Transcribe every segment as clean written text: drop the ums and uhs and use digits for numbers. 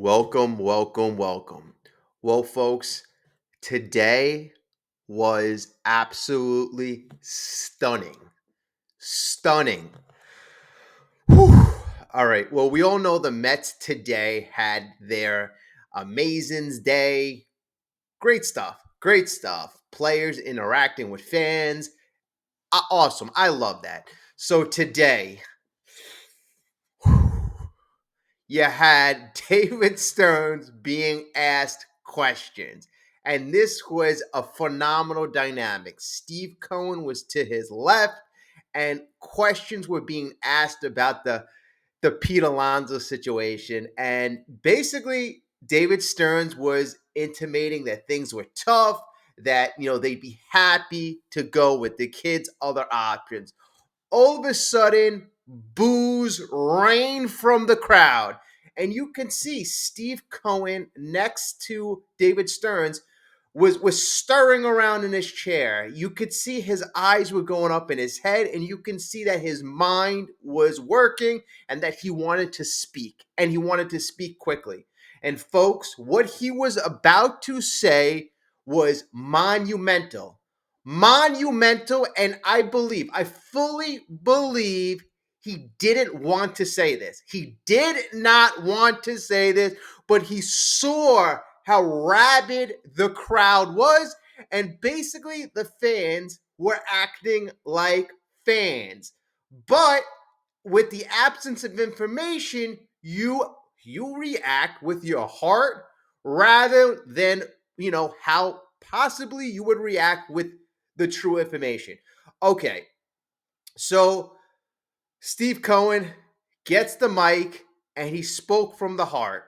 Welcome, welcome, welcome. Well, folks, today was absolutely stunning. Stunning. Whew. All right. Well, we all know the Mets today had their Amazings Day. Great stuff. Great stuff. Players interacting with fans. Awesome. I love that. So today, you had David Stearns being asked questions. And this was a phenomenal dynamic. Steve Cohen was to his left, and questions were being asked about the Pete Alonso situation. And basically, David Stearns was intimating that things were tough, that they'd be happy to go with the kids' other options. All of a sudden, boos rain from the crowd. And you can see Steve Cohen next to David Stearns was stirring around in his chair. You could see his eyes were going up in his head, and you can see that his mind was working and that he wanted to speak, and he wanted to speak quickly. And folks, what he was about to say was monumental. Monumental, and I fully believe he didn't want to say this. He did not want to say this, but he saw how rabid the crowd was, and basically the fans were acting like fans. But with the absence of information, you react with your heart rather than how possibly you would react with the true information. Okay, so Steve Cohen gets the mic and he spoke from the heart.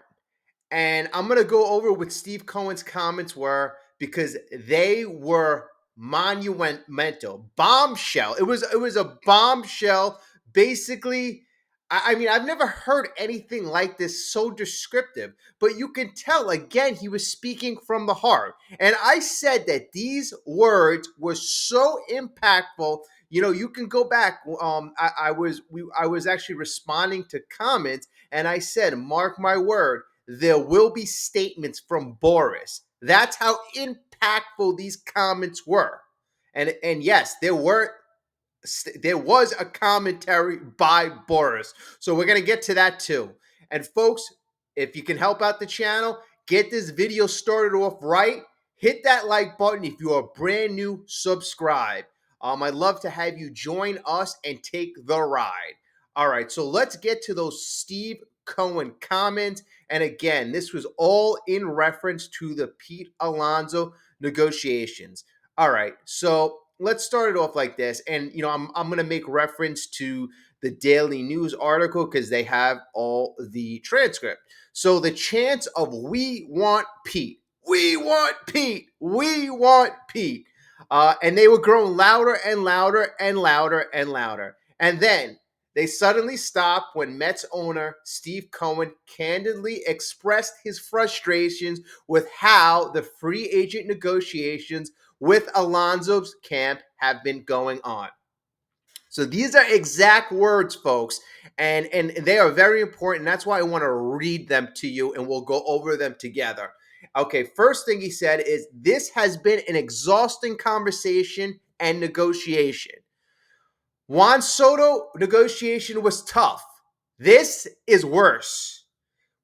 And I'm going to go over what Steve Cohen's comments were because they were monumental. Bombshell. It was a bombshell. Basically, I mean, I've never heard anything like this so descriptive, but you can tell again he was speaking from the heart. And I said that these words were so impactful. You can go back. I was actually responding to comments, and I said, "Mark my word, there will be statements from Boras." That's how impactful these comments were. And yes, there was a commentary by Boras. So we're going to get to that too. And folks, if you can help out the channel, get this video started off right. Hit that like button. If you are brand new, subscribe. I'd love to have you join us and take the ride. All right, so let's get to those Steve Cohen comments. And again, this was all in reference to the Pete Alonso negotiations. All right, so let's start it off like this. And I'm going to make reference to the Daily News article because they have all the transcript. So the chants of "We want Pete, we want Pete, we want Pete," and they were growing louder and louder and louder and louder. And then they suddenly stopped when Mets owner Steve Cohen candidly expressed his frustrations with how the free agent negotiations with Alonso's camp have been going on. So these are exact words, folks, and they are very important. That's why I want to read them to you, and we'll go over them together. Okay, first thing he said is, "This has been an exhausting conversation and negotiation. Juan Soto negotiation was tough. This is worse.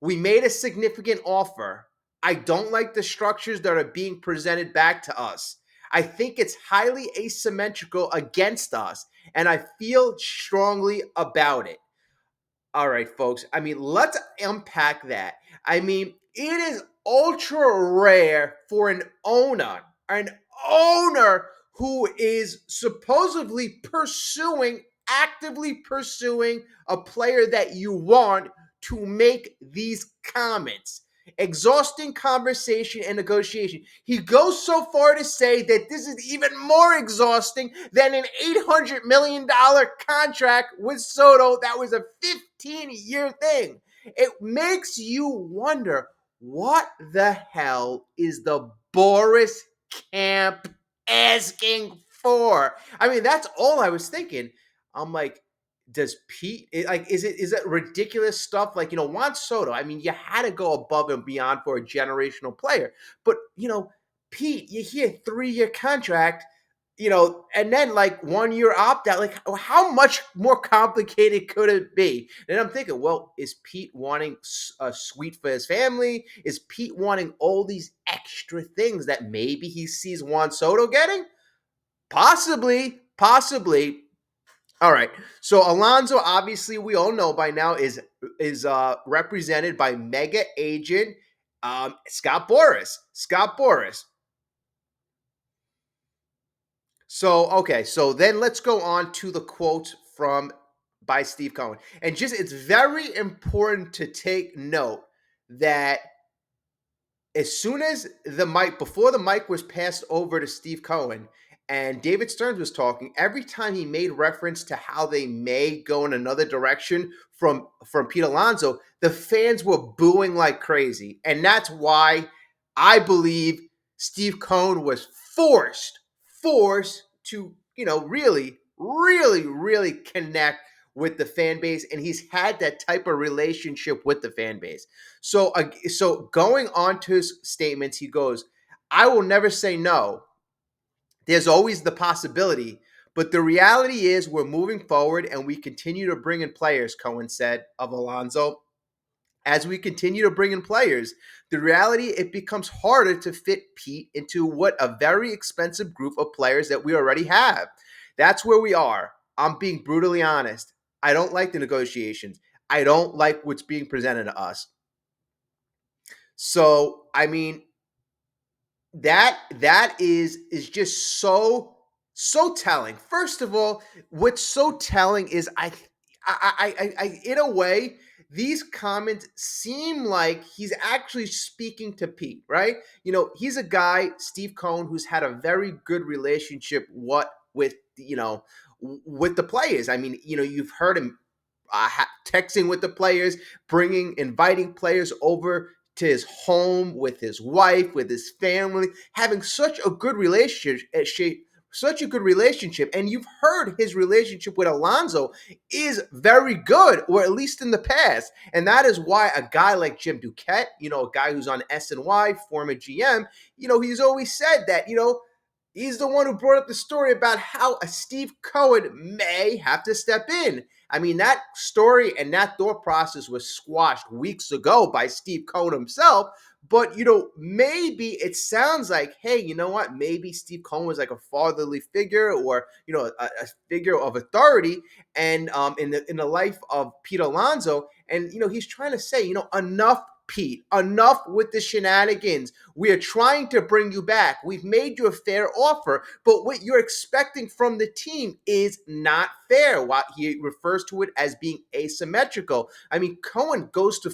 We made a significant offer. I don't like the structures that are being presented back to us. I think it's highly asymmetrical against us, and I feel strongly about it." All right, folks. I mean, let's unpack that. I mean, it is ultra rare for an owner who is supposedly actively pursuing a player that you want to make these comments. Exhausting conversation and negotiation. He goes so far to say that this is even more exhausting than an $800 million contract with Soto that was a 15-year thing. It makes you wonder, what the hell is the Boras camp asking for? I mean, that's all I was thinking. I'm like, does Pete like is it ridiculous stuff like Juan Soto? I mean, you had to go above and beyond for a generational player, but Pete, you hear 3-year contract, and then like 1 year opt out. Like, how much more complicated could it be? And I'm thinking, well, is Pete wanting a suite for his family? Is Pete wanting all these extra things that maybe he sees Juan Soto getting? Possibly, possibly. All right. So Alonso, obviously, we all know by now is represented by mega agent Scott Boras. Scott Boras. So okay, so then let's go on to the quote from by Steve Cohen. And just it's very important to take note that as soon as the mic before the mic was passed over to Steve Cohen and David Stearns was talking, every time he made reference to how they may go in another direction from Pete Alonso, the fans were booing like crazy. And that's why I believe Steve Cohen was forced to, really connect with the fan base, and he's had that type of relationship with the fan base. So going on to his statements, he goes, "I will never say no. There's always the possibility, but the reality is we're moving forward and we continue to bring in players," Cohen said of Alonso. As we continue to bring in players, the reality it becomes harder to fit Pete into what a very expensive group of players that we already have. That's where we are. I'm being brutally honest. I don't like the negotiations. I don't like what's being presented to us. So, I mean, that is just so telling. First of all, what's so telling is I in a way these comments seem like he's actually speaking to Pete, right? He's a guy, Steve Cohen, who's had a very good relationship with the players. I mean, you've heard him texting with the players, inviting players over to his home with his wife, with his family, having such a good relationship. Such a good relationship, and you've heard his relationship with Alonso is very good, or at least in the past, and that is why a guy like Jim Duquette, a guy who's on SNY, former GM, he's always said that he's the one who brought up the story about how a Steve Cohen may have to step in. I mean, that story and that thought process was squashed weeks ago by Steve Cohen himself. But, maybe it sounds like, hey, you know what? Maybe Steve Cohen was like a fatherly figure or, a figure of authority and in the life of Pete Alonso. And, he's trying to say, enough, Pete, enough with the shenanigans. We are trying to bring you back. We've made you a fair offer, but what you're expecting from the team is not fair. What he refers to it as being asymmetrical. I mean, Cohen goes to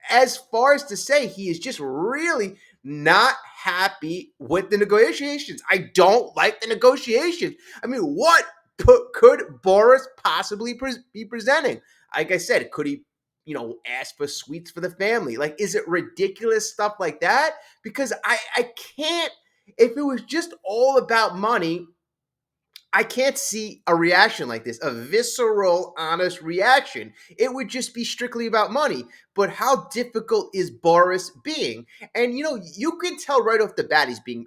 as far as to say he is just really not happy with the negotiations. I don't like the negotiations. I mean, what could Boras possibly be presenting? Like I said, could he ask for sweets for the family? Like, is it ridiculous stuff like that? Because I can't, if it was just all about money, I can't see a reaction like this, a visceral, honest reaction. It would just be strictly about money. But how difficult is Boris being? And you can tell right off the bat he's being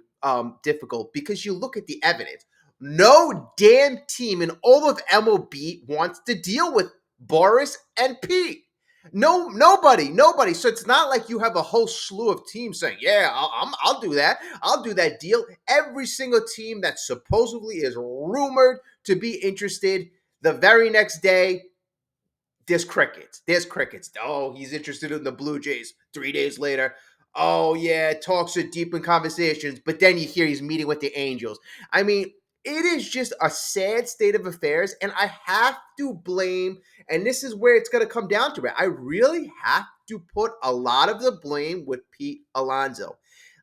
difficult because you look at the evidence. No damn team in all of MLB wants to deal with Boris and Pete. No, nobody. So it's not like you have a whole slew of teams saying, "Yeah, I'll do that. I'll do that deal." Every single team that supposedly is rumored to be interested, the very next day, there's crickets. There's crickets. Oh, he's interested in the Blue Jays. 3 days later, oh yeah, talks are deep in conversations. But then you hear he's meeting with the Angels. I mean, it is just a sad state of affairs, and I have to blame. And this is where it's going to come down to it. I really have to put a lot of the blame with Pete Alonso,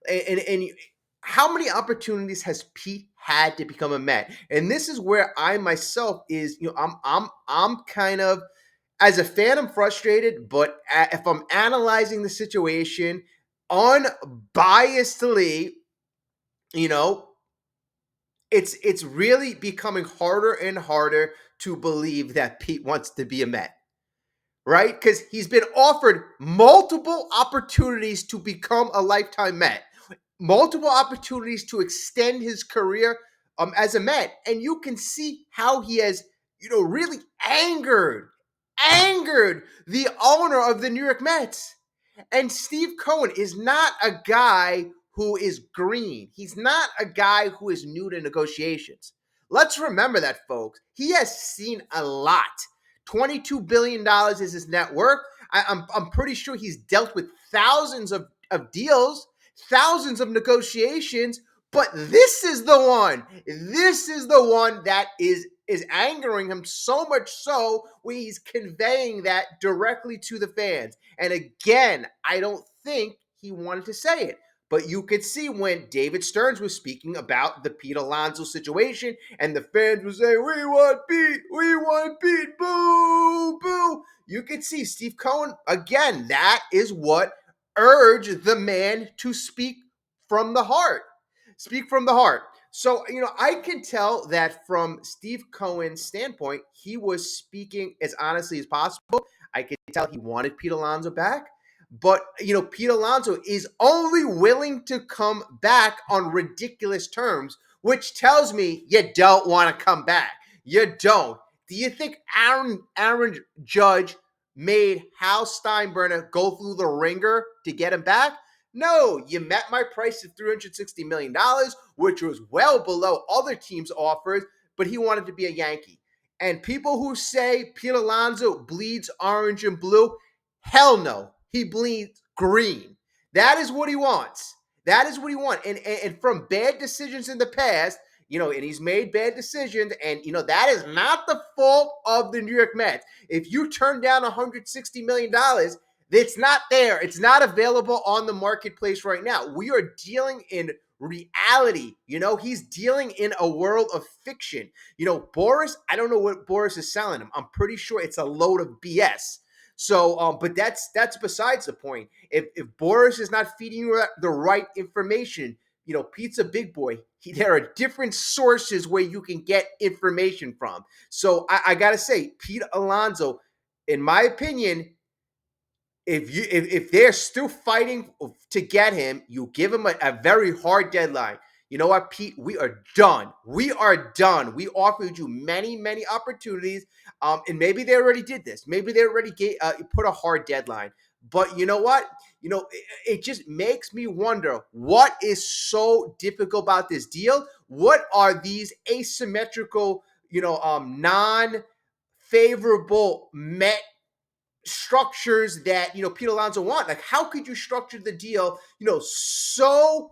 and how many opportunities has Pete had to become a Met? And this is where I myself is, I'm kind of as a fan, I'm frustrated, but if I'm analyzing the situation unbiasedly, you know, it's really becoming harder and harder to believe that Pete wants to be a Met, right? Because he's been offered multiple opportunities to become a lifetime Met, multiple opportunities to extend his career as a Met, and you can see how he has, really angered the owner of the New York Mets. And Steve Cohen is not a guy who is green. He's not a guy who is new to negotiations. Let's remember that, folks. He has seen a lot. $22 billion is his net worth. I'm pretty sure he's dealt with thousands of deals, thousands of negotiations, but this is the one. This is the one that is angering him so much so where he's conveying that directly to the fans. And again, I don't think he wanted to say it. But you could see when David Stearns was speaking about the Pete Alonso situation, and the fans were saying, we want Pete, boo, boo. You could see Steve Cohen, again, that is what urged the man to speak from the heart. Speak from the heart. So, I can tell that from Steve Cohen's standpoint, he was speaking as honestly as possible. I could tell he wanted Pete Alonso back. But, Pete Alonso is only willing to come back on ridiculous terms, which tells me you don't want to come back. You don't. Do you think Aaron Judge made Hal Steinbrenner go through the ringer to get him back? No, you met my price of $360 million, which was well below other teams' offers, but he wanted to be a Yankee. And people who say Pete Alonso bleeds orange and blue, hell no. He bleeds green. That is what he wants. That is what he wants. And from bad decisions in the past, and he's made bad decisions, and, that is not the fault of the New York Mets. If you turn down $160 million, it's not there. It's not available on the marketplace right now. We are dealing in reality. He's dealing in a world of fiction. Boras, I don't know what Boras is selling him. I'm pretty sure it's a load of BS. So, but that's besides the point. If Boras is not feeding you the right information, Pete's a big boy. There are different sources where you can get information from. So I gotta say, Pete Alonso, in my opinion, if they're still fighting to get him, you give him a very hard deadline. You know what, Pete? We are done. We are done. We offered you many, many opportunities, and maybe they already did this. Maybe they already put a hard deadline. But you know what? It just makes me wonder what is so difficult about this deal. What are these asymmetrical, non-favorable Met structures that Pete Alonso want? Like, how could you structure the deal so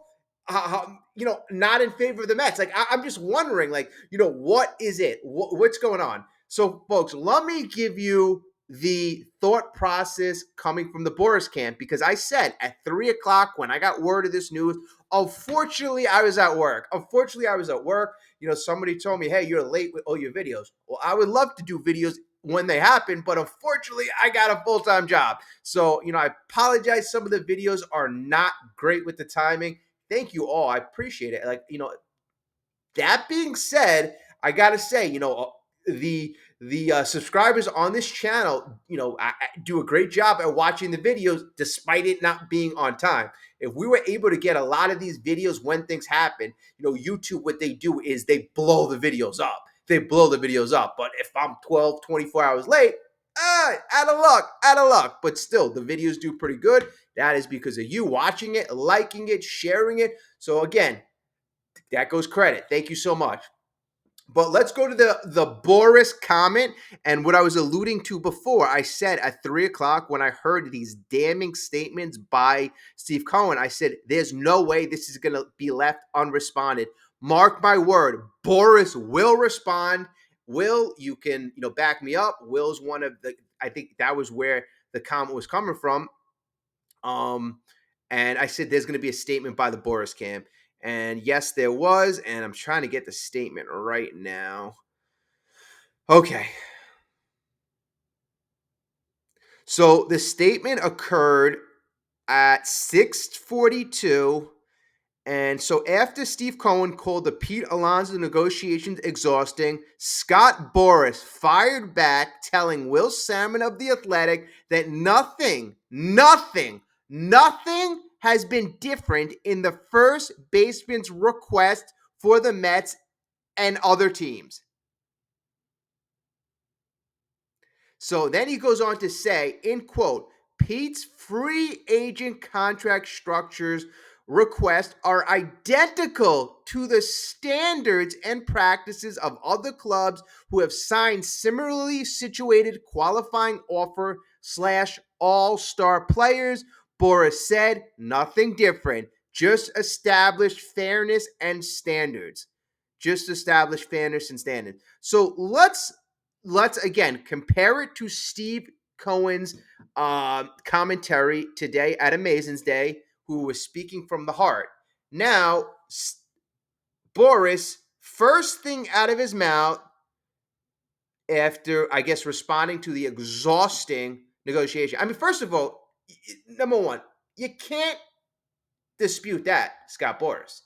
not in favor of the Mets? Like, I'm just wondering, like, what is it? What's going on? So, folks, let me give you the thought process coming from the Boras camp, because I said at 3:00 when I got word of this news, unfortunately I was at work. Somebody told me, hey, you're late with all your videos. Well, I would love to do videos when they happen, but unfortunately I got a full-time job. So, I apologize. Some of the videos are not great with the timing. Thank you all. I appreciate it. Like, that being said, I got to say, the subscribers on this channel, I do a great job at watching the videos despite it not being on time. If we were able to get a lot of these videos when things happen, YouTube, what they do is they blow the videos up. But if I'm 12, 24 hours late, out of luck. But still, the videos do pretty good. That is because of you watching it, liking it, sharing it. So again, that goes credit. Thank you so much. But let's go to the Boras comment. And what I was alluding to before, I said at 3:00 when I heard these damning statements by Steve Cohen, I said, there's no way this is going to be left unresponded. Mark my word, Boras will respond. Will, you can, back me up. Will's one of the, I think that was where the comment was coming from. And I said there's going to be a statement by the Boras camp. And yes, there was. And I'm trying to get the statement right now. Okay. So the statement occurred at 6:42, And so after Steve Cohen called the Pete Alonso negotiations exhausting, Scott Boras fired back, telling Will Salmon of The Athletic that nothing has been different in the first baseman's request for the Mets and other teams. So then he goes on to say, in quote, Pete's free agent contract structures requests are identical to the standards and practices of other clubs who have signed similarly situated qualifying offer slash all-star players. Boras said, nothing different, just established fairness and standards. Just establish fairness and standards. So let's again compare it to Steve Cohen's commentary today at Amazing's Day, who was speaking from the heart. Now, Boras, first thing out of his mouth after, I guess, responding to the exhausting negotiation. I mean, first of all, number one, you can't dispute that, Scott Boras.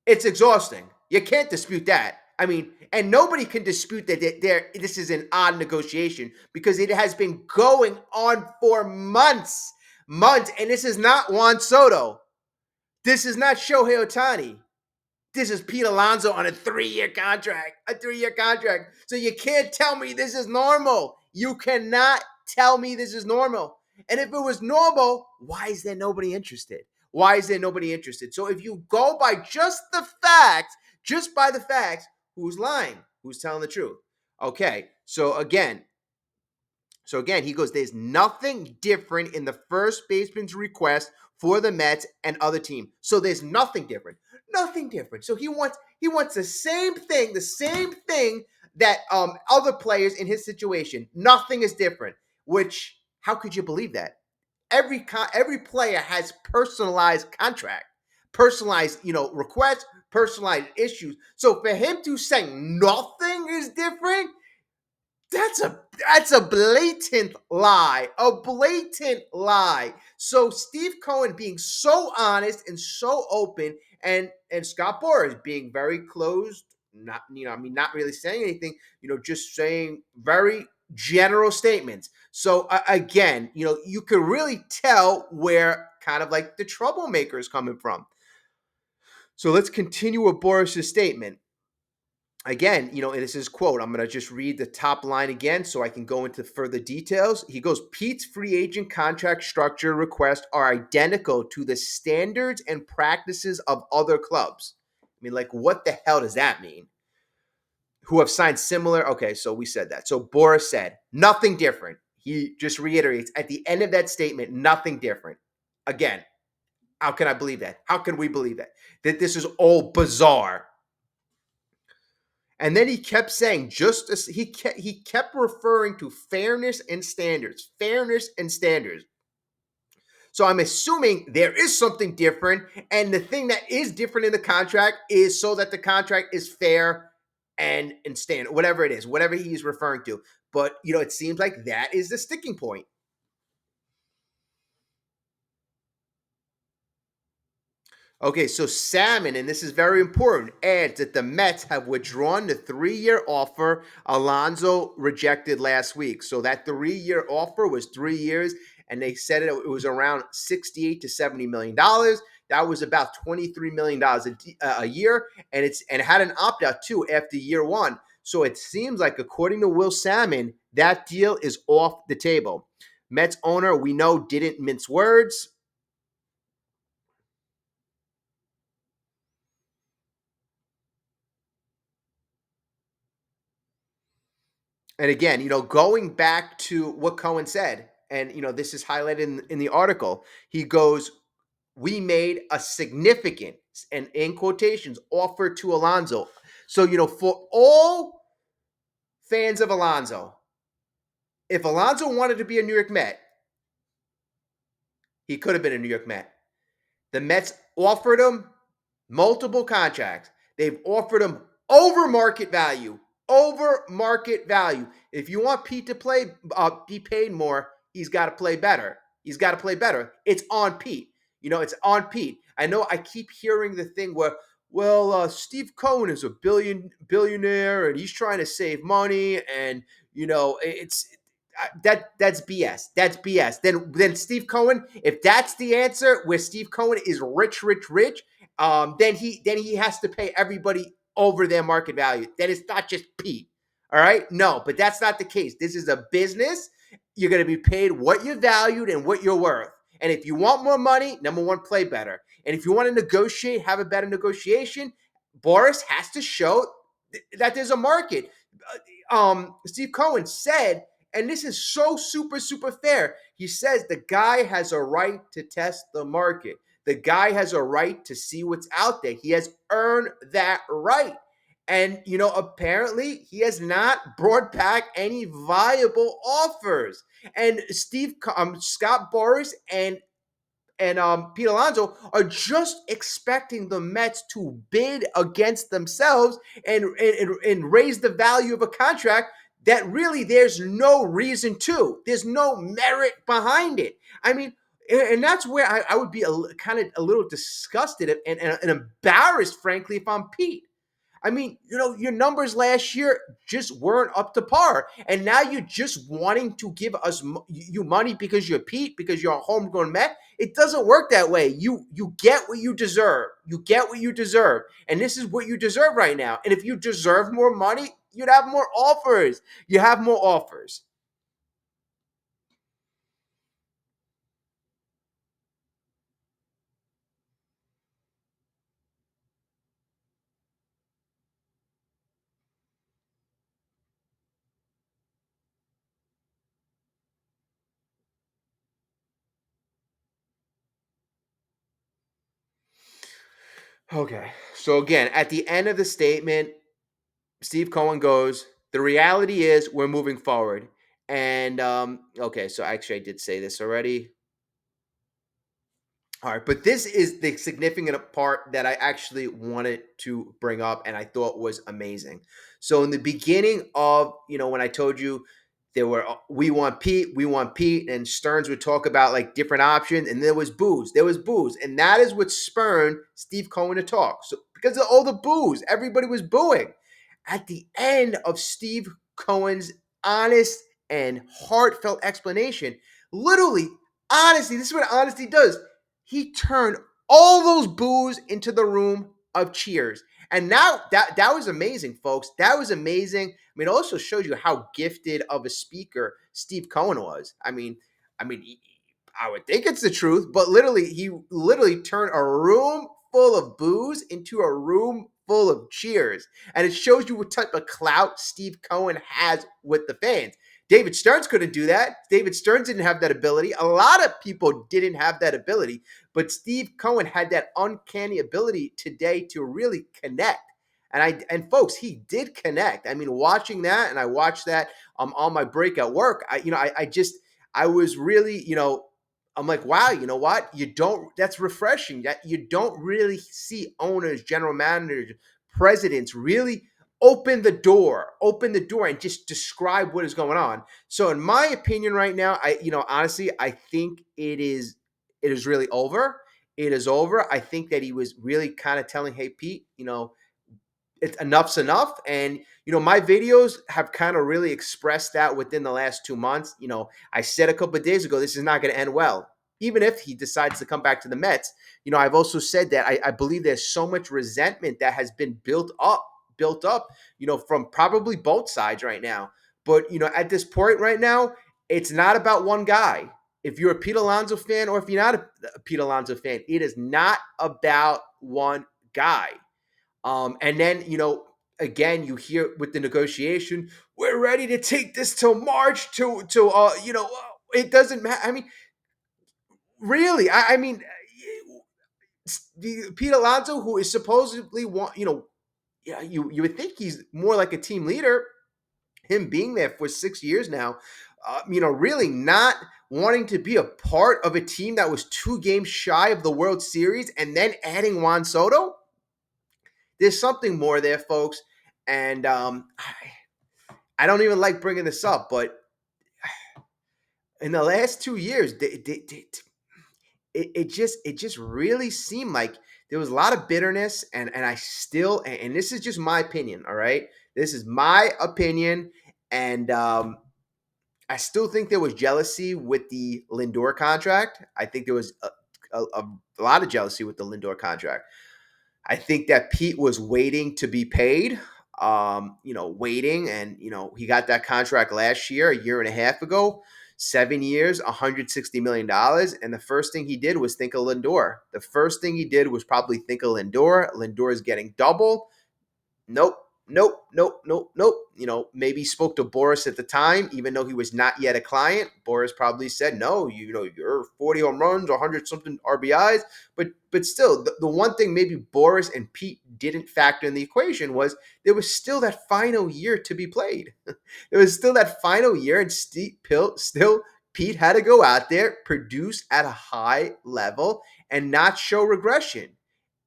It's exhausting. You can't dispute that. I mean, and nobody can dispute that this is an odd negotiation because it has been going on for months, and this is not Juan Soto. This is not Shohei Ohtani. This is Pete Alonso on a 3-year contract. So you can't tell me this is normal. You cannot tell me this is normal. And if it was normal, why is there nobody interested? Why is there nobody interested? So if you go by just by the facts, who's lying? Who's telling the truth? Okay, so again, he goes, there's nothing different in the first baseman's request for the Mets and other team. So there's nothing different. Nothing different. So he wants the same thing that other players in his situation. Nothing is different. Which, how could you believe that? Every player has personalized contract, personalized, requests, personalized issues. So for him to say nothing is different, that's a blatant lie. A blatant lie. So Steve Cohen being so honest and so open, and Scott Boras being very closed, not really saying anything, just saying very general statements. So again, you could really tell where kind of like the troublemaker is coming from. So let's continue with Boras' statement. Again, this is quote. I'm going to just read the top line again so I can go into further details. He goes, Pete's free agent contract structure requests are identical to the standards and practices of other clubs. I mean, like, what the hell does that mean? Who have signed similar. Okay, so we said that. So Boras said, nothing different. He just reiterates at the end of that statement, nothing different. Again, how can I believe that? How can we believe that? That this is all bizarre. And then he kept saying, just as he kept referring to fairness and standards. So I'm assuming there is something different, and the thing that is different in the contract is so that the contract is fair and standard, whatever it is, whatever he's referring to. But it seems like that is the sticking point. Okay, so Salmon, and this is very important, adds that the Mets have withdrawn the 3-year offer Alonso rejected last week. So that 3-year offer was 3 years, and they said it was around $68 to $70 million. That was about $23 million a year, and it had an opt-out too after year one. So it seems like, according to Will Salmon, that deal is off the table. Mets owner, we know, didn't mince words. And again, going back to what Cohen said, and this is highlighted in the article, he goes, we made a significant, and in quotations, offer to Alonso. So, for all fans of Alonso, if Alonso wanted to be a New York Met, he could have been a New York Met. The Mets offered him multiple contracts. They've offered him over market value. If you want Pete to be paid more, he's got to play better. It's on Pete. It's on Pete. I know I keep hearing the thing where, well, Steve Cohen is a billionaire and he's trying to save money, and it's that's BS. That's BS. Then Steve Cohen, if that's the answer, where Steve Cohen is rich, rich, rich, then he has to pay everybody over their market value. Then it's not just Pete. All right, no, but that's not the case. This is a business. You're going to be paid what you're valued and what you're worth. And if you want more money, number one, play better. And if you want to negotiate, have a better negotiation, Boras has to show that there's a market. Steve Cohen said, and this is so super, super fair. He says the guy has a right to test the market. The guy has a right to see what's out there. He has earned that right. And, apparently he has not brought back any viable offers. And Scott Boras and Pete Alonso are just expecting the Mets to bid against themselves and raise the value of a contract that really there's no reason to. There's no merit behind it. I mean, and that's where I would be kind of a little disgusted and embarrassed, frankly, if I'm Pete. I mean, your numbers last year just weren't up to par. And now you're just wanting to give us you money because you're Pete, because you're a homegrown Met. It doesn't work that way. You get what you deserve. You get what you deserve. And this is what you deserve right now. And if you deserve more money, you'd have more offers. You have more offers. Okay. So again, at the end of the statement, Steve Cohen goes, the reality is we're moving forward. And okay, so actually I did say this already. All right, but this is the significant part that I actually wanted to bring up and I thought was amazing. So in the beginning of, when I told you there were we want Pete, and Stearns would talk about like different options, and there was booze, and that is what spurred Steve Cohen to talk. So because of all the booze, everybody was booing. At the end of Steve Cohen's honest and heartfelt explanation, literally, honestly, this is what honesty does. He turned all those boos into the room of cheers. And now that was amazing, folks. That was amazing. I mean, it also shows you how gifted of a speaker Steve Cohen was. I would think it's the truth, but literally, he literally turned a room full of boos into a room full of cheers. And it shows you what type of clout Steve Cohen has with the fans. David Stearns couldn't do that. David Stearns didn't have that ability. A lot of people didn't have that ability, but Steve Cohen had that uncanny ability today to really connect. And folks, he did connect. I mean, watching that, and I watched that on my break at work. I was really, I'm like, wow, you know what? That's refreshing. That you don't really see owners, general managers, presidents really open the door and just describe what is going on. So in my opinion right now, honestly, I think it is really over. It is over. I think that he was really kind of telling, hey, Pete, it's enough's enough. And my videos have kind of really expressed that within the last 2 months. I said a couple of days ago, this is not going to end well. Even if he decides to come back to the Mets, I've also said that I believe there's so much resentment that has been built up, from probably both sides right now. But at this point right now, it's not about one guy. If you're a Pete Alonso fan, or if you're not a Pete Alonso fan, it is not about one guy. And then, again, you hear with the negotiation, we're ready to take this till March it doesn't matter. I mean, really, I mean, Pete Alonso, who is supposedly yeah, you would think he's more like a team leader, him being there for 6 years now, really not wanting to be a part of a team that was 2 games shy of the World Series and then adding Juan Soto. There's something more there, folks. And I don't even like bringing this up, but in the last 2 years, it just really seemed like there was a lot of bitterness, and I still, and this is just my opinion, all right? This is my opinion, and I still think there was jealousy with the Lindor contract. I think there was a lot of jealousy with the Lindor contract. I think that Pete was waiting to be paid, waiting, and he got that contract last year, a year and a half ago, 7 years, $160 million. And the first thing he did was think of Lindor. The first thing he did was probably think of Lindor. Lindor is getting double. Nope, nope, nope, nope, nope. Maybe he spoke to Boras at the time, even though he was not yet a client. Boras probably said, no, you're 40 home runs, 100 something RBIs. But still, the one thing maybe Boras and Pete didn't factor in the equation was there was still that final year to be played. There was still that final year, and still Pete had to go out there, produce at a high level, and not show regression.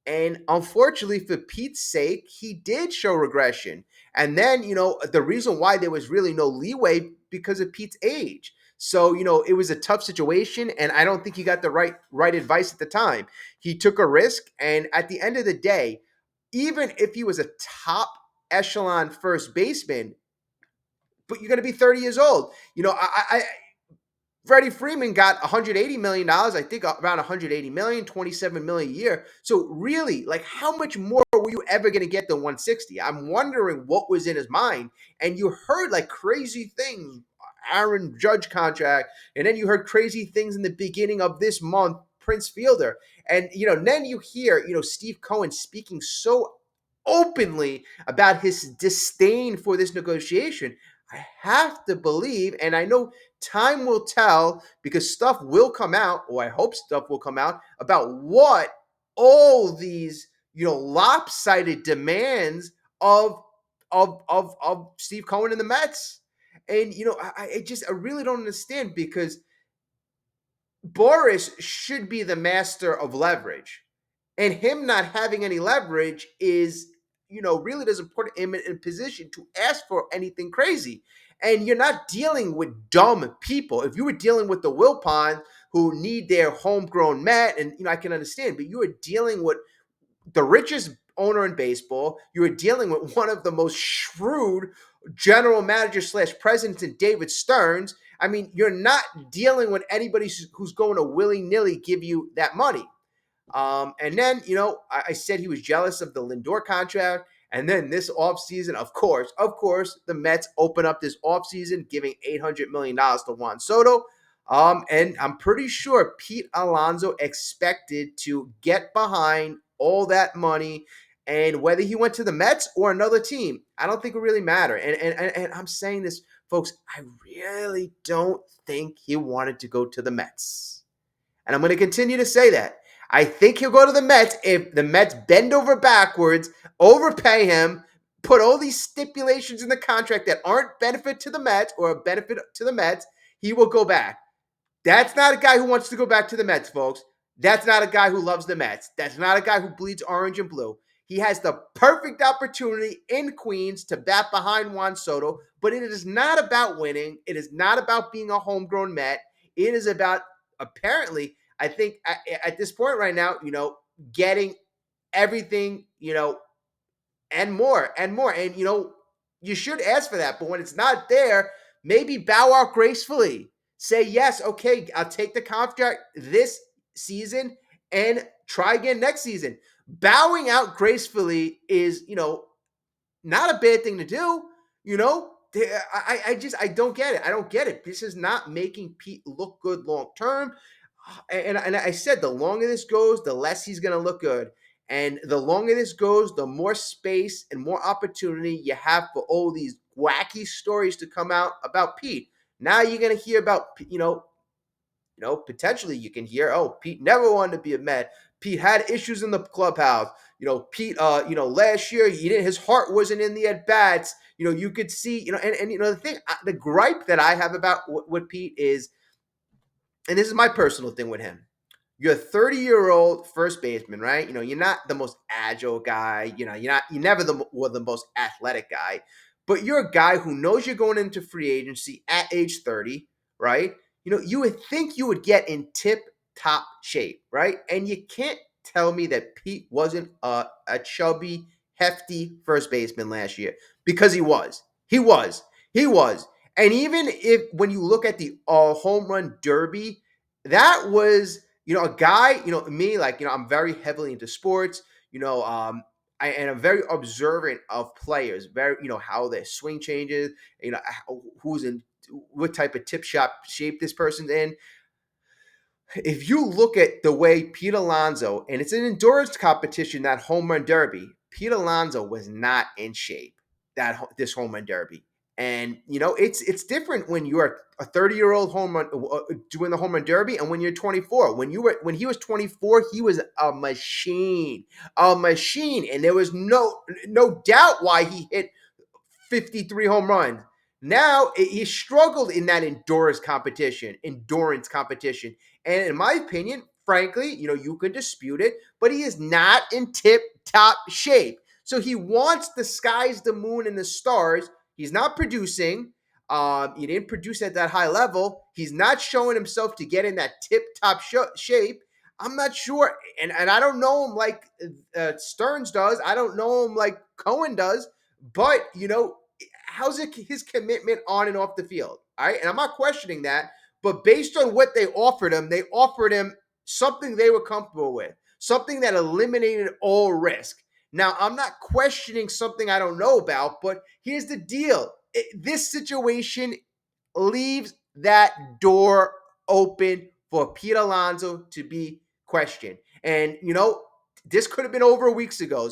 And unfortunately, for Pete's sake, he did show regression. And then, the reason why there was really no leeway because of Pete's age. So, it was a tough situation, and I don't think he got the right advice at the time. He took a risk, and at the end of the day, even if he was a top echelon first baseman, but you're going to be 30 years old. Freddie Freeman got $180 million, I think around $180 million, $27 million a year. So really, like, how much more were you ever going to get than 160? I'm wondering what was in his mind. And you heard like crazy things, Aaron Judge contract, and then you heard crazy things in the beginning of this month, Prince Fielder. And then you hear, Steve Cohen speaking so openly about his disdain for this negotiation. I have to believe, and I know time will tell because stuff will come out, or I hope stuff will come out about what all these, lopsided demands of Steve Cohen and the Mets. And I really don't understand, because Boris should be the master of leverage. And him not having any leverage is, really doesn't put him in a position to ask for anything crazy. And you're not dealing with dumb people. If you were dealing with the Wilpon who need their homegrown Met, and I can understand, but you are dealing with the richest owner in baseball. You are dealing with one of the most shrewd general manager slash presidents in David Stearns. I mean, you're not dealing with anybody who's going to willy-nilly give you that money. And then, I said he was jealous of the Lindor contract. And then this offseason, of course, the Mets open up this offseason giving $800 million to Juan Soto. And I'm pretty sure Pete Alonso expected to get behind all that money. And whether he went to the Mets or another team, I don't think it really matter. And I'm saying this, folks, I really don't think he wanted to go to the Mets. And I'm going to continue to say that. I think he'll go to the Mets if the Mets bend over backwards, overpay him, put all these stipulations in the contract that aren't benefit to the Mets or a benefit to the Mets. He will go back. That's not a guy who wants to go back to the Mets, folks. That's not a guy who loves the Mets. That's not a guy who bleeds orange and blue. He has the perfect opportunity in Queens to bat behind Juan Soto, but it is not about winning. It is not about being a homegrown Met. It is about, apparently, I think at this point right now, getting everything, and more and more. And, you should ask for that. But when it's not there, maybe bow out gracefully. Say, yes, okay, I'll take the contract this season and try again next season. Bowing out gracefully is, not a bad thing to do. I don't get it. I don't get it. This is not making Pete look good long term. And I said, the longer this goes, the less he's going to look good. And the longer this goes, the more space and more opportunity you have for all these wacky stories to come out about Pete. Now you're going to hear about, potentially you can hear, oh, Pete never wanted to be a Met. Pete had issues in the clubhouse. Pete, last year his heart wasn't in the at bats. You could see, and the thing, the gripe that I have about with Pete is, and this is my personal thing with him. You're a 30-year-old first baseman, right? You're not the most agile guy. You're never the most athletic guy, but you're a guy who knows you're going into free agency at age 30, right? You would think you would get in tip top shape, right? And you can't tell me that Pete wasn't a chubby, hefty first baseman last year, because he was. He was. He was. And even if when you look at the home run derby, that was, a guy, me, like, I'm very heavily into sports, and I'm very observant of players, very, how their swing changes, who's in what type of tip shot shape this person's in. If you look at the way Pete Alonso, and it's an endurance competition, that home run derby, Pete Alonso was not in shape this home run derby. And it's different when you're a 30-year-old home run doing the home run derby, and when you're 24. When he was 24, he was a machine, and there was no doubt why he hit 53 home runs. Now he struggled in that endurance competition. And in my opinion, frankly, you could dispute it, but he is not in tip top shape. So he wants the skies, the moon, and the stars. He's not producing. He didn't produce at that high level. He's not showing himself to get in that tip top shape. I'm not sure, and I don't know him like Stearns does. I don't know him like Cohen does. But how's his commitment on and off the field? All right, and I'm not questioning that. But based on what they offered him something they were comfortable with, something that eliminated all risk. Now, I'm not questioning something I don't know about, but here's the deal. This situation leaves that door open for Pete Alonso to be questioned. And, this could have been over weeks ago.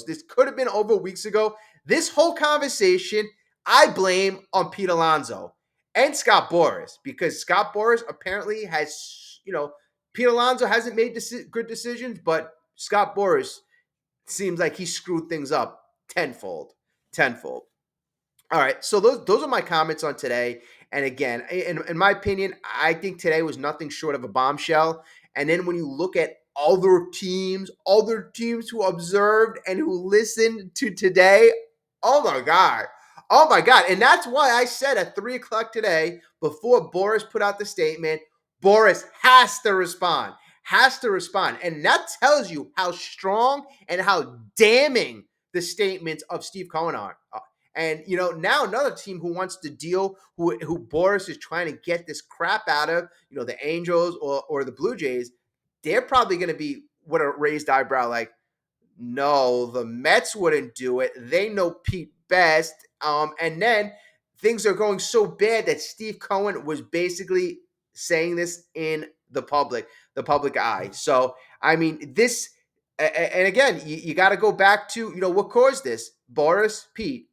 This whole conversation, I blame on Pete Alonso and Scott Boras, because Scott Boras apparently has, Pete Alonso hasn't made good decisions, but Scott Boras seems like he screwed things up tenfold. Tenfold. All right, so those are my comments on today. And again, in my opinion, I think today was nothing short of a bombshell. And then when you look at other teams who observed and who listened to today, oh my god, and that's why I said at 3 o'clock today, before Boras put out the statement, Boras has to respond, and that tells you how strong and how damning the statements of Steve Cohen are. And now another team who wants to deal, who Boras is trying to get this crap out of, the Angels or the Blue Jays, they're probably going to be with a raised eyebrow, like, no, the Mets wouldn't do it. They know Pete best. And then things are going so bad that Steve Cohen was basically saying this in the public eye. So I mean, this, and again, you got to go back to what caused this: Boras, Pete.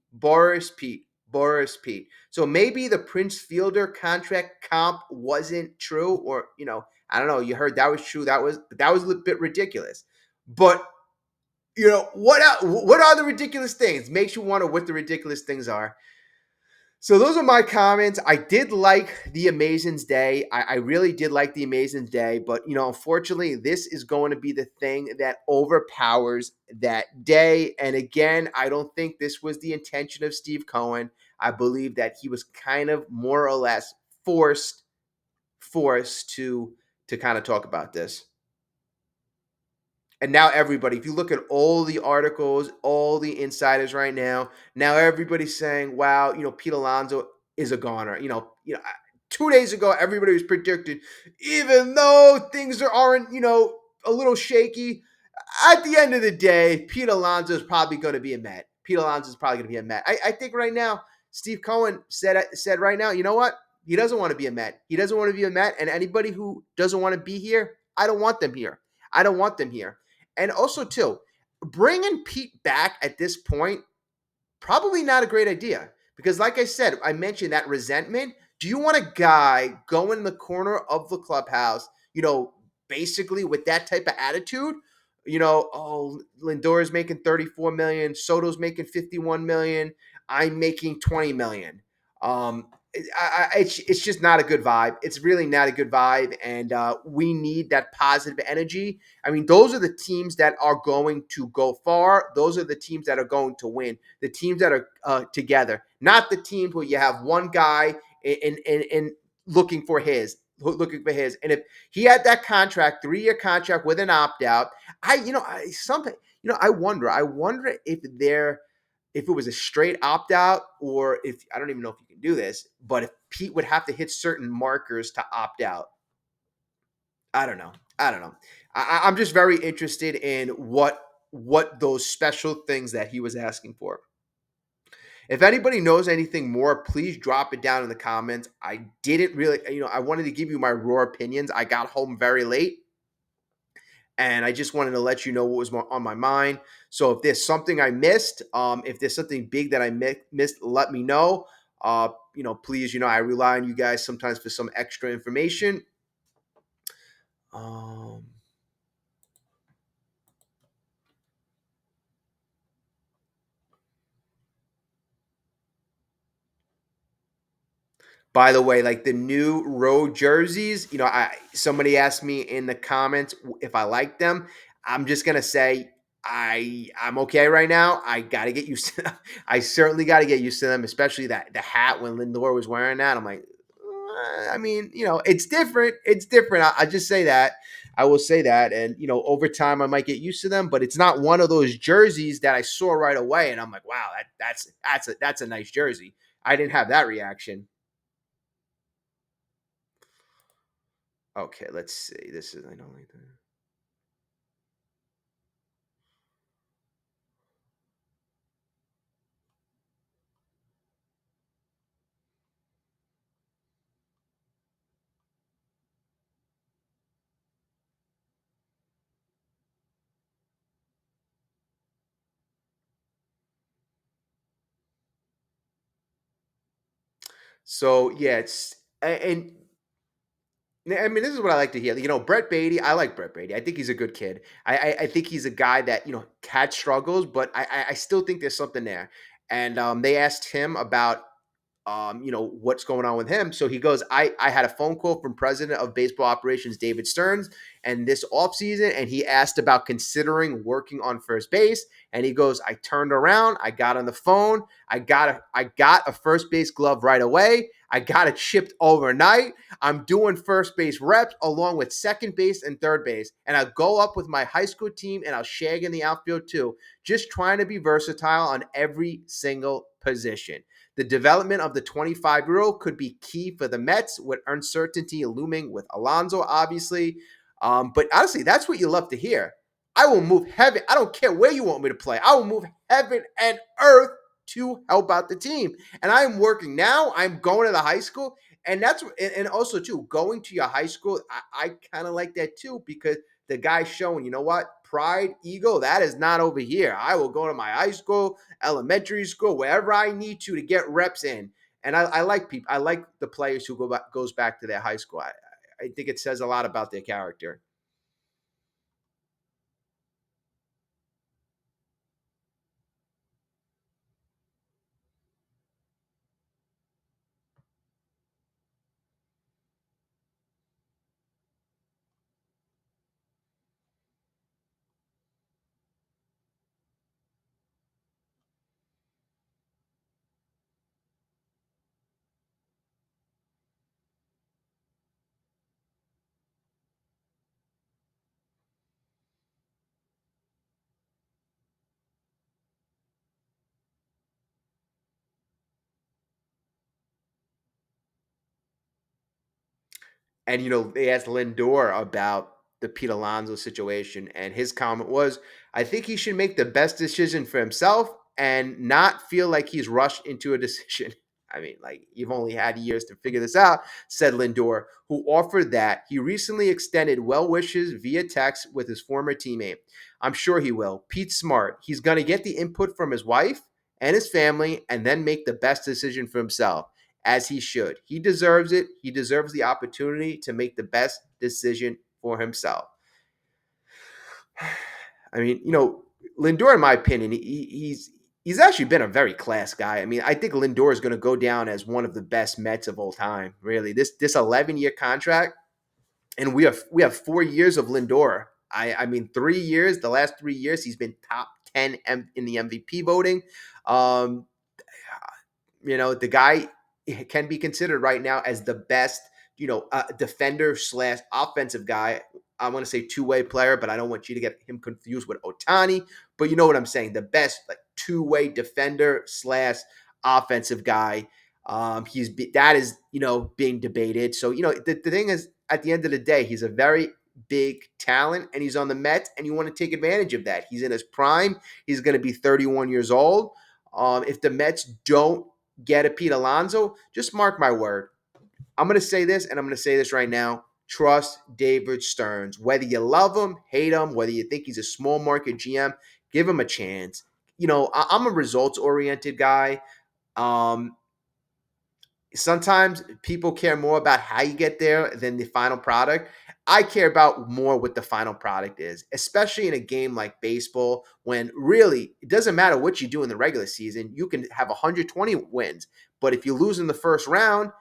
So maybe the Prince Fielder contract comp wasn't true, or I don't know. You heard that was true. That was a little bit ridiculous. But what are the ridiculous things? Makes you wonder what the ridiculous things are. So those are my comments. I did like the Amazing's Day. I really did like the Amazing's Day, but unfortunately, this is going to be the thing that overpowers that day. And again, I don't think this was the intention of Steve Cohen. I believe that he was kind of more or less forced to kind of talk about this. And now everybody, if you look at all the articles, all the insiders right now everybody's saying, "Wow, Pete Alonso is a goner." 2 days ago, everybody was predicting, even though things aren't, a little shaky. At the end of the day, Pete Alonso is probably going to be a Met. I think right now, Steve Cohen said right now, you know what? He doesn't want to be a Met. And anybody who doesn't want to be here, I don't want them here. And also, too, bringing Pete back at this point, probably not a great idea. Because like I said, I mentioned that resentment. Do you want a guy going in the corner of the clubhouse, basically with that type of attitude? Oh, Lindor's making $34 million, Soto's making $51 million, I'm making $20 million. It's just not a good vibe. It's really not a good vibe, and we need that positive energy. I mean, those are the teams that are going to go far. Those are the teams that are going to win. The teams that are together, not the teams where you have one guy in looking for his. looking for his. And if he had that contract, 3-year contract with an opt out, I wonder. I wonder if it was a straight opt out, or if I don't even know if you can do this, but if Pete would have to hit certain markers to opt out. I don't know. I don't know. I'm just very interested in what those special things that he was asking for. If anybody knows anything more, please drop it down in the comments. I didn't really, I wanted to give you my raw opinions. I got home very late, and I just wanted to let you know what was on my mind. So if there's something I missed, if there's something big that I missed, let me know. Please, I rely on you guys sometimes for some extra information. Um, By the way, like the new road jerseys, I somebody asked me in the comments if I like them. I'm just gonna say I'm okay right now. I gotta get used to them. I certainly gotta get used to them, especially that the hat when Lindor was wearing that. I'm like, I mean, it's different. It's different. I just say that. I will say that, and over time I might get used to them. But it's not one of those jerseys that I saw right away, and I'm like, wow, that's a nice jersey. I didn't have that reaction. Okay, let's see. This is I don't like that. So yeah, and I mean this is what I like to hear. Brett Beatty. I like Brett Beatty. I think he's a good kid. I think he's a guy that had struggles, but I still think there's something there. And they asked him about what's going on with him. So he goes, I had a phone call from president of baseball operations, David Stearns, and this offseason, and he asked about considering working on first base. And he goes, I turned around, I got on the phone, I got a first base glove right away. I got it shipped overnight. I'm doing first base reps along with second base and third base. And I'll go up with my high school team and I'll shag in the outfield too. Just trying to be versatile on every single position. The development of the 25-year-old could be key for the Mets, with uncertainty looming with Alonso, obviously. But honestly, that's what you love to hear. I will move heaven. I don't care where you want me to play. I will move heaven and earth to help out the team. And I'm working now. I'm going to the high school. And also too, going to your high school, I kind of like that too, because the guy's showing, you know what? Pride, ego, that is not over here. I will go to my high school, elementary school, wherever I need to get reps in. And I like people. I like the players who goes back to their high school. I think it says a lot about their character. And they asked Lindor about the Pete Alonso situation, and his comment was, "I think he should make the best decision for himself and not feel like he's rushed into a decision." I mean, like, you've only had years to figure this out, said Lindor, who offered that he recently extended well wishes via text with his former teammate. I'm sure he will. Pete's smart. He's going to get the input from his wife and his family and then make the best decision for himself, as he should. He deserves it. He deserves the opportunity to make the best decision for himself. I mean, Lindor, in my opinion, he's actually been a very class guy. I mean, I think Lindor is going to go down as one of the best Mets of all time. Really, this 11-year contract, and we have 4 years of Lindor. I mean, 3 years. The last 3 years, he's been top 10 in the MVP voting. Um, the guy can be considered right now as the best a defender slash offensive guy. I want to say two-way player, but I don't want you to get him confused with Otani. But you know what I'm saying? The best like two-way defender slash offensive guy. That is being debated. So the thing is, at the end of the day, he's a very big talent, and he's on the Mets, and you want to take advantage of that. He's in his prime. He's going to be 31 years old. If the Mets don't get a Pete Alonso, just mark my word. I'm going to say this, and I'm going to say this right now. Trust David Stearns. Whether you love him, hate him, whether you think he's a small market GM, give him a chance. I'm a results oriented guy. Um, Sometimes people care more about how you get there than the final product. I care about more what the final product is, especially in a game like baseball when really it doesn't matter what you do in the regular season. You can have 120 wins, but if you lose in the first round,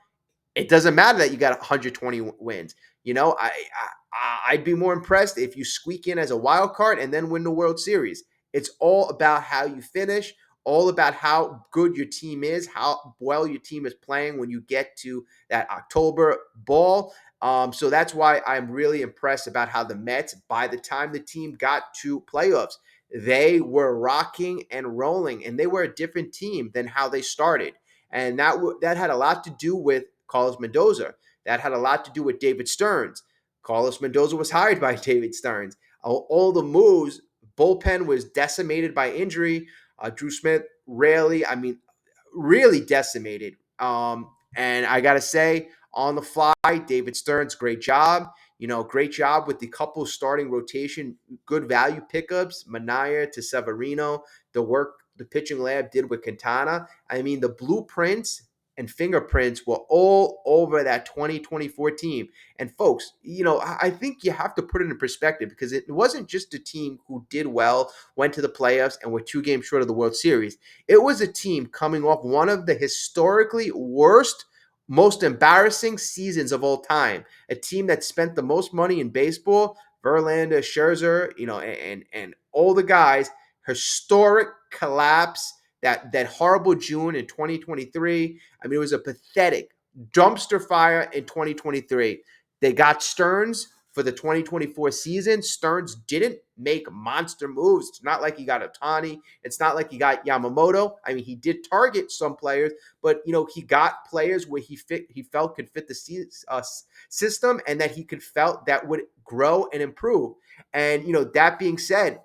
it doesn't matter that you got 120 wins. I'd be more impressed if you squeak in as a wild card and then win the World Series. It's all about how you finish, all about how good your team is, how well your team is playing when you get to that October ball. So that's why I'm really impressed about how the Mets, by the time the team got to playoffs, they were rocking and rolling, and they were a different team than how they started. And that had a lot to do with Carlos Mendoza. That had a lot to do with David Stearns. Carlos Mendoza was hired by David Stearns. All the moves, bullpen was decimated by injury. Drew Smith really decimated. And I got to say, on the fly, David Stearns, great job. Great job with the couple starting rotation, good value pickups, Manaea to Severino, the work the pitching lab did with Quintana. I mean, the blueprints and fingerprints were all over that 2024 team. And folks, I think you have to put it in perspective because it wasn't just a team who did well, went to the playoffs, and were 2 games short of the World Series. It was a team coming off one of the historically worst, most embarrassing seasons of all time. A team that spent the most money in baseball, Verlander, Scherzer, and all the guys, historic collapse. That horrible June in 2023. I mean, it was a pathetic dumpster fire in 2023. They got Stearns for the 2024 season. Stearns didn't make monster moves. It's not like he got Otani. It's not like he got Yamamoto. I mean, he did target some players, but he got players where he felt could fit the system, and that he could felt that would grow and improve. And that being said,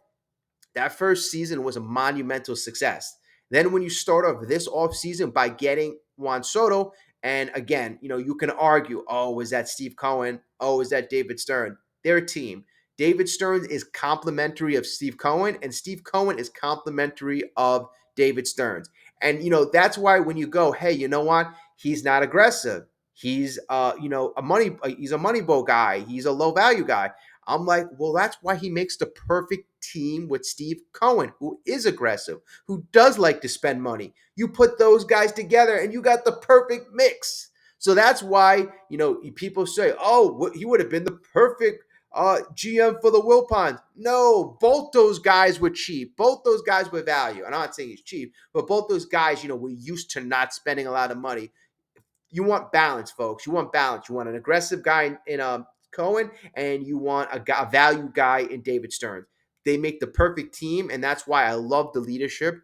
that first season was a monumental success. Then when you start off this offseason by getting Juan Soto, and again, you can argue, oh, was that Steve Cohen? Oh, is that David Stern? They're a team. David Stern is complimentary of Steve Cohen, and Steve Cohen is complimentary of David Stearns. And that's why when you go, hey, you know what? He's not aggressive. He's he's a money bowl guy. He's a low value guy. I'm like, well, that's why he makes the perfect team with Steve Cohen, who is aggressive, who does like to spend money. You put those guys together and you got the perfect mix. So that's why, people say, oh, he would have been the perfect GM for the Wilpons. No, both those guys were cheap. Both those guys were value. I'm not saying he's cheap, but both those guys, were used to not spending a lot of money. You want balance, folks. You want balance. You want an aggressive guy in Cohen, and you want a value guy in David Stearns. They make the perfect team, and that's why I love the leadership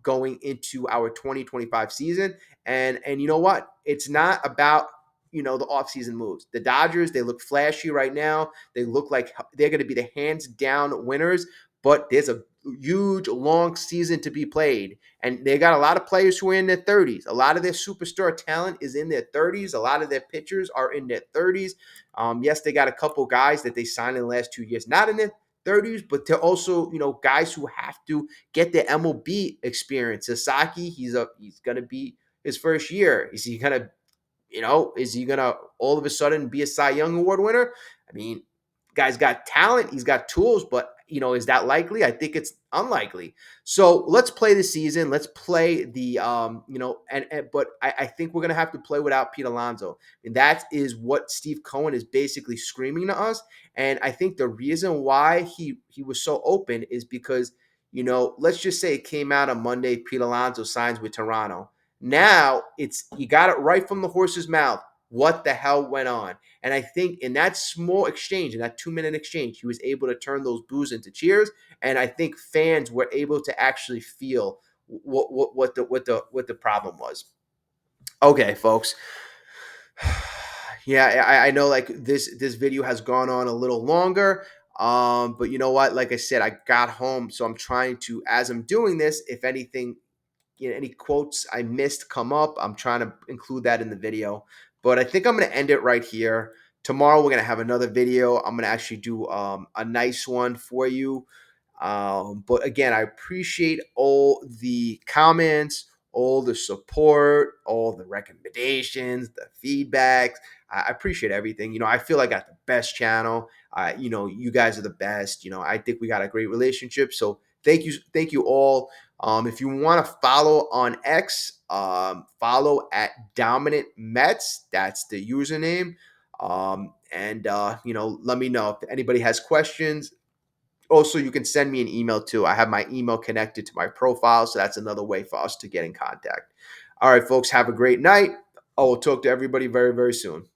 going into our 2025 season. And you know what? It's not about the offseason moves. The Dodgers, they look flashy right now. They look like they're going to be the hands down winners, but there's a huge, long season to be played. And they got a lot of players who are in their 30s. A lot of their superstar talent is in their 30s. A lot of their pitchers are in their 30s. Yes, they got a couple guys that they signed in the last 2 years, not in their 30s, but they're also, guys who have to get their MLB experience. Sasaki, he's going to be his first year. Is he going to all of a sudden be a Cy Young Award winner? I mean, guy's got talent, he's got tools, but is that likely? I think it's unlikely. So let's play the season. Let's play the but I think we're gonna have to play without Pete Alonso. And that is what Steve Cohen is basically screaming to us. And I think the reason why he was so open is because, let's just say it came out on Monday, Pete Alonso signs with Toronto. Now you got it right from the horse's mouth. what the hell went on. And I think in that small exchange, in that 2 minute exchange, he was able to turn those boos into cheers. And I think fans were able to actually feel what the problem was. Okay, folks. Yeah, I know like this video has gone on a little longer. But you know what? Like I said, I got home, so I'm trying to, as I'm doing this, if anything, any quotes I missed come up, I'm trying to include that in the video. But I think I'm going to end it right here. Tomorrow we're going to have another video. I'm going to actually do a nice one for you. But again, I appreciate all the comments, all the support, all the recommendations, the feedbacks. I appreciate everything. I feel I got the best channel. You guys are the best. I think we got a great relationship. So thank you all. If you want to follow on X, follow at Dominant Mets. That's the username. And let me know if anybody has questions. Also, you can send me an email too. I have my email connected to my profile, so that's another way for us to get in contact. All right, folks, have a great night. I will talk to everybody very, very soon.